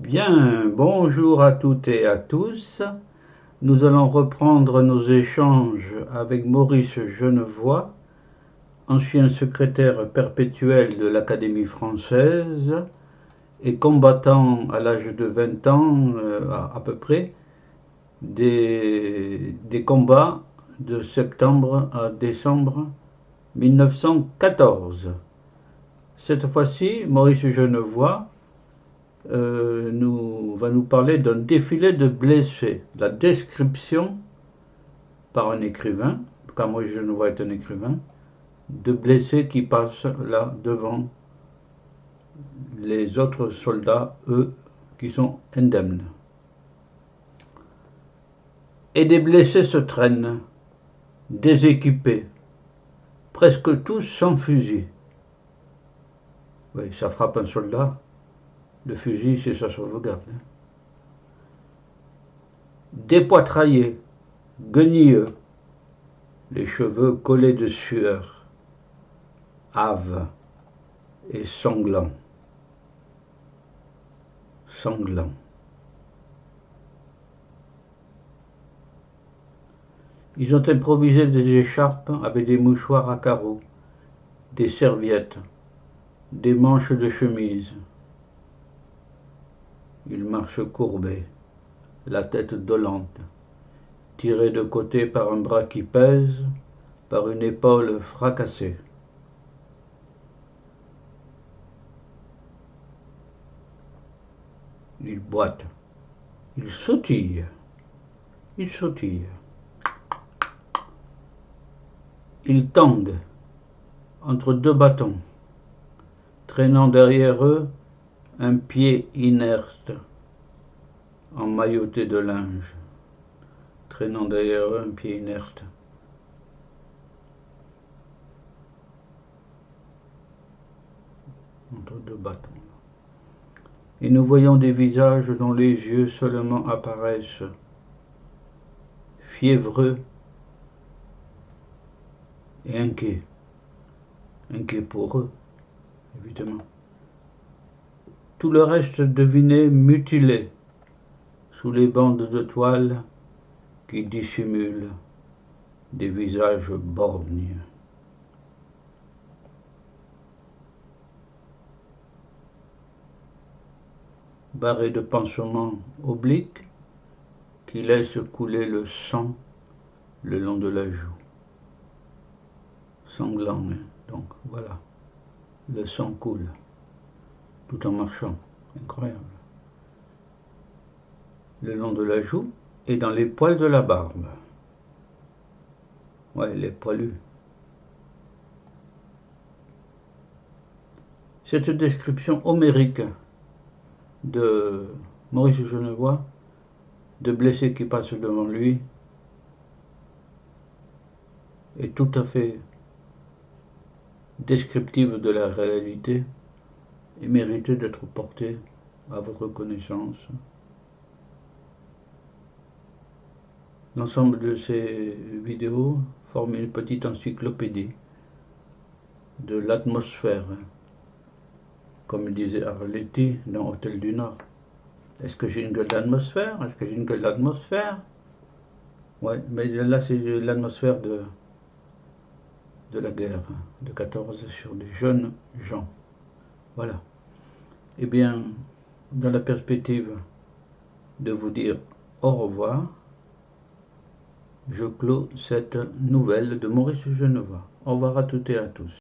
Bien, bonjour à toutes et à tous. Nous allons reprendre nos échanges avec Maurice Genevoix, ancien secrétaire perpétuel de l'Académie française et combattant à l'âge de 20 ans à peu près des combats de septembre à décembre 1914. Cette fois-ci, Maurice Genevoix va nous parler d'un défilé de blessés, la description par un écrivain, car Maurice Genevoix est un écrivain, de blessés qui passent là devant les autres soldats, eux, qui sont indemnes. Et des blessés se traînent, déséquipés, presque tous sans fusil. Oui, ça frappe un soldat, le fusil c'est sa sauvegarde. Dépoitraillés, guenilleux, les cheveux collés de sueur, hâves et sanglants. Sanglants. Ils ont improvisé des écharpes avec des mouchoirs à carreaux, des serviettes, des manches de chemise. Ils marchent courbés, la tête dolente, tirés de côté par un bras qui pèse, par une épaule fracassée. Ils boitent, ils sautillent, ils sautillent. Ils tanguent entre deux bâtons, traînant derrière eux un pied inerte, emmailloté de linge, traînant derrière eux un pied inerte. Entre deux bâtons. Et nous voyons des visages dont les yeux seulement apparaissent, fiévreux et inquiets. Inquiets pour eux, évidemment. Tout le reste deviné mutilé sous les bandes de toile qui dissimulent des visages borgnes. Barrés de pansements obliques qui laissent couler le sang le long de la joue. Sanglant, hein, donc voilà, le sang coule tout en marchant, incroyable. Le long de la joue et dans les poils de la barbe. Ouais, les poilus. Cette description homérique de Maurice Genevoix, de blessés qui passent devant lui, est tout à fait descriptive de la réalité et méritait d'être portée à votre connaissance. L'ensemble de ces vidéos forme une petite encyclopédie de l'atmosphère, comme disait Arletty dans Hôtel du Nord. Est-ce que j'ai une gueule d'atmosphère? Est-ce que j'ai une gueule d'atmosphère? Ouais, mais là c'est l'atmosphère de la guerre de 14 sur des jeunes gens. Voilà. Eh bien, dans la perspective de vous dire au revoir, je clôt cette nouvelle de Maurice Genevoix. Au revoir à toutes et à tous.